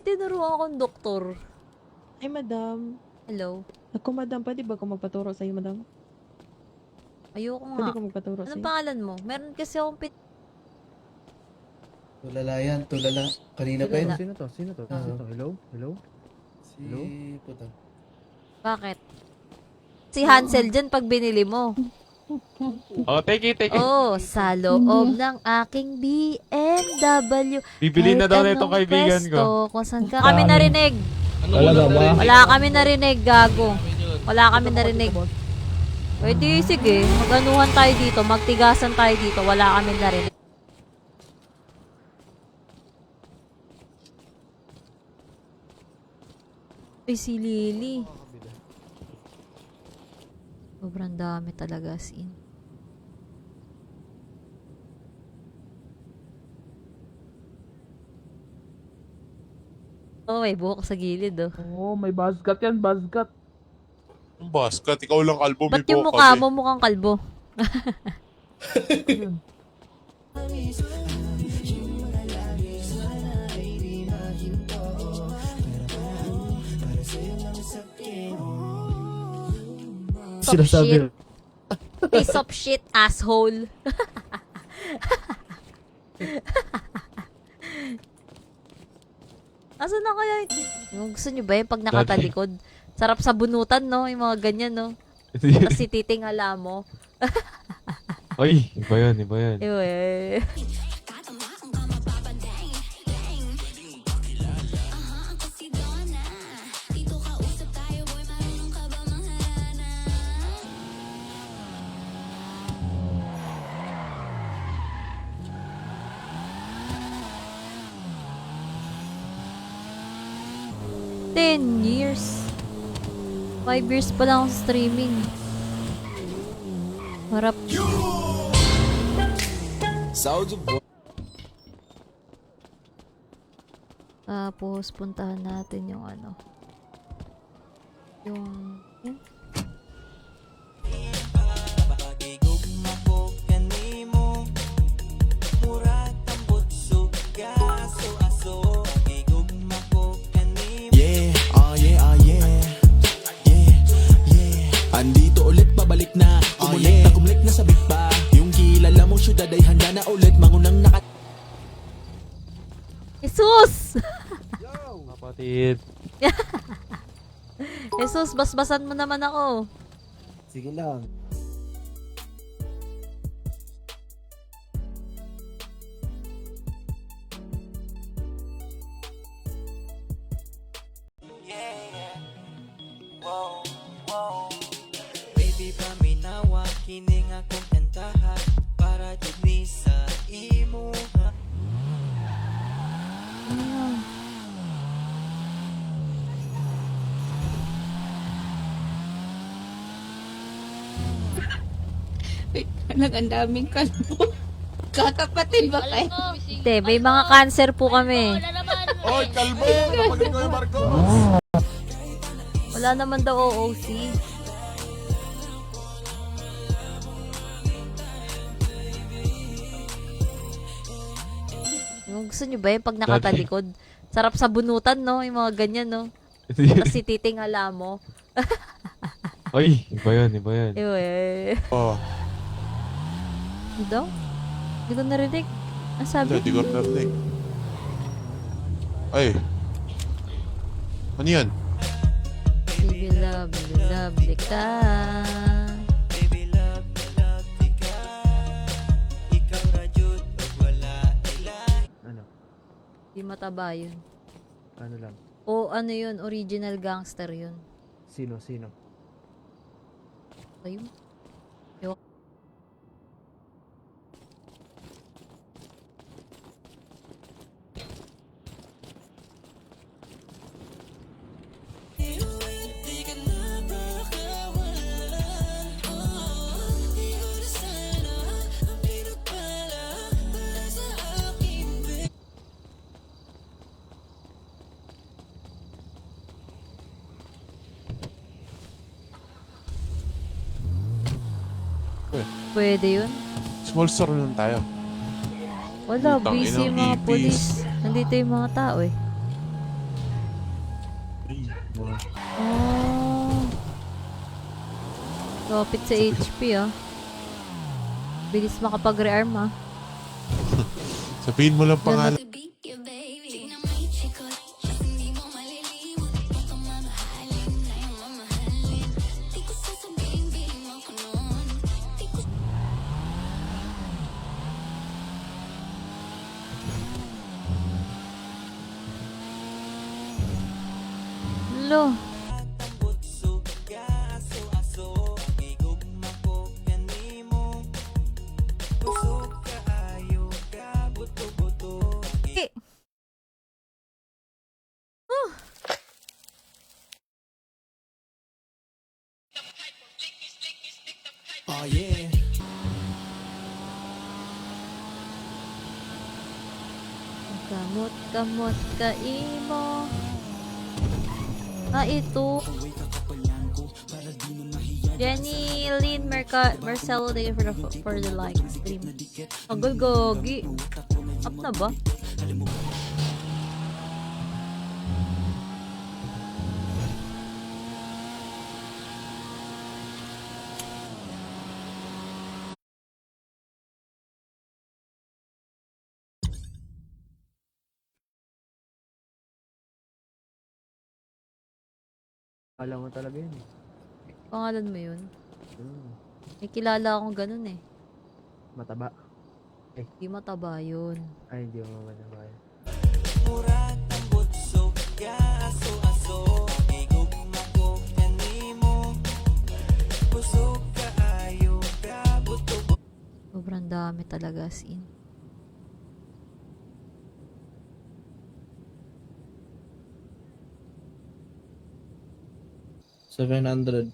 tinuruan akong doktor. Ay, madam. Hello? Ako, madam. Pwede ba ako magpaturo sa'yo, madam? Ayoko nga. Pwede ko magpaturo Anong sa'yo? pangalan mo? Meron kasi akong Tulala yan, tulala. Kanina pa yun. Tulala. Sino to? Sino to? Ah. Sino to? Hello? Hello? Si Hello? Putang. Bakit? Si Hansel dyan pag binili mo. Oh, take it. Oh, sa loob ng aking BMW. Bibili na Kahit daw na itong anong kaibigan ko. pwesto, Kung saan ka kami narinig. Talaga ba? Wala kami narinig, gago. Wala kami narinig. Pwede, sige. Maganuhan tayo dito. Magtigasan tayo dito. Wala kami narinig. Ay, si Lily. Sobrang dami talaga, as in. Oh, may buhok sa gilid, oh. Oo, may buzzcut yan, buzzcut. Ang basket, ikaw lang kalbo, may Ba't yung buhok mukha kasi. mo mukhang kalbo? Sinasabi. Piece of shit, asshole. Asa na kaya ito? Gusto nyo ba yung pag nakatalikod? Sarap sa bunutan, no? Yung mga ganyan, no? Tapos ititingala mo. Ay, iba yan, iba yan. Ewe. Ten years. 5 years pa lang akong streaming. Harap. Tapos, puntahan natin yung ano. Yung... Yun. Yeah, oh yeah, oh yeah. Yeah, yeah. Andito ulit, pabalik na. Kumulik na sabik pa. Yung kilala mong syudad ay handa na ulit. Mangunang naka... Jesus! Kapatid. Jesus, basbasan mo naman ako. Sige lang. Baby, paminawa, kining akong kantahan. Para dyan sa imo. Ang daming kalbo. Kakapatid ba kayo? Hindi, may mga cancer po kami. Oy, kalbo! Napagin ko yung Marcos! Wala naman daw OOC. Gusto nyo ba yung pag nakatalikod? Sarap sa bunutan, no? Yung mga ganyan, no? Tapos ititingala mo. Ay, iba yan, iba yan. Ewe. Oh, Ano daw? Hindi ko narinig. Ang sabi? hindi ko narinig. Ay. Ano yan? Baby love ka. Baby, love ka. Ikaw radyot, wala ilan. Ano? Di mataba yun. Ano lang? O ano yun, original gangster yun. Sino? Sino? Ayun. Pwede yun? Small store lang tayo. Wala, Putang busy inang yung mga ipis. polis. Nandito yung mga tao eh. Oh. Lapit sa HP ah. Bilis makapag-rearm ah. Sabihin mo lang pangalan. Lo. Eh. Oh yeah. Kamot ka imo. Ah, ito. Jenny Lynn Marcelo, thank you for the live stream. Agay gogi. Up na ba? Alam mo talaga yun eh. Pangalan mo yun? Hmm. May kilala akong ganun eh. Mataba. Di mataba yun. Ay, hindi mo mataba yun. Sobrang dami talaga as in. $700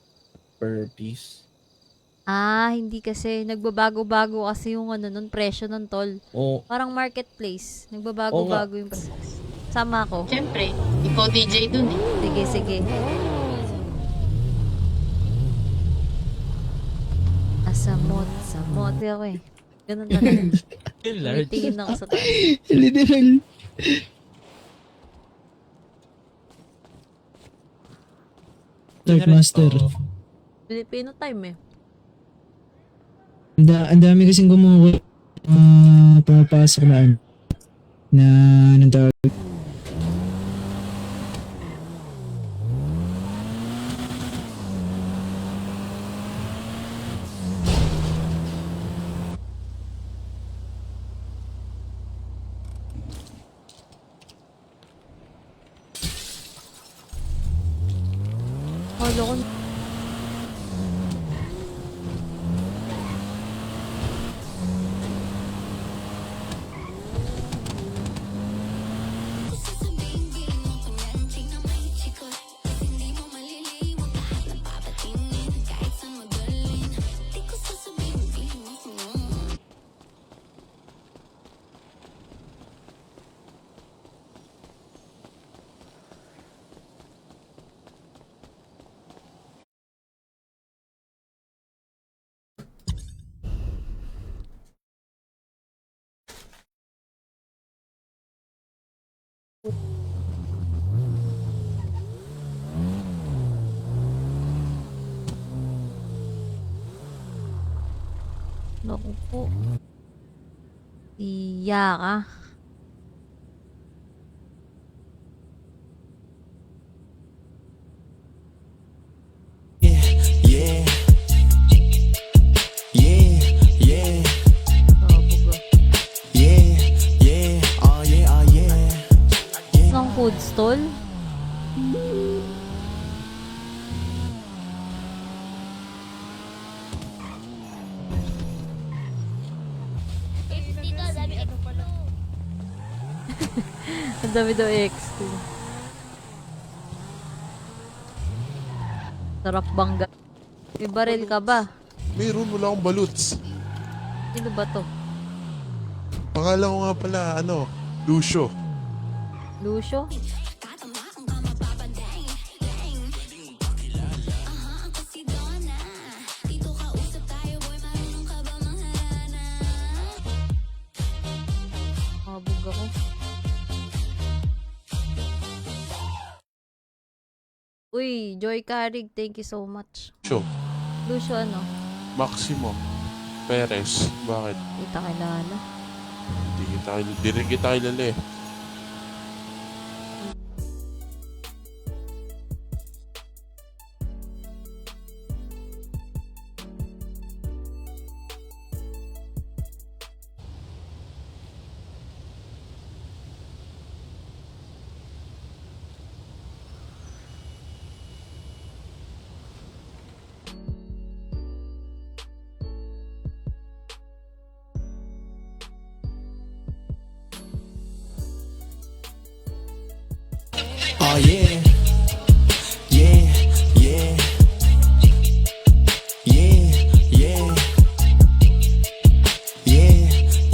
per piece. Ah, hindi kasi. Nagbabago-bago kasi yung ano nun, presyo ng tol. Oo. Parang marketplace. Nagbabago-bago yung presyo. Sama ako. Siyempre, ikaw DJ dun eh. Sige, sige. Samot ako eh. Ganun talaga. Tingin ako sa taas. Literal. Dark Master. Filipino time eh. Ang dami kasing gumawa pumapasok na ano. Na anong tawag? Kala ko naku po. Iya ka. Yeah. Yeah. Yeah. Kabuga. Yeah. Yeah. Oh yeah. Oh yeah. Ng food stall? Ang dami daw XP. Sarap bangga. May baril ka ba? Mayroon, wala akong baluts. Sino ba to? Pangalan ko nga pala, Lucio. Lucio? Kabog ako. Uy, Joy Carig, thank you so much. Lucio. Lucio ano? Maximo. Perez. Bakit? Kita kilala. Di rin kita kilala eh. Oh yeah.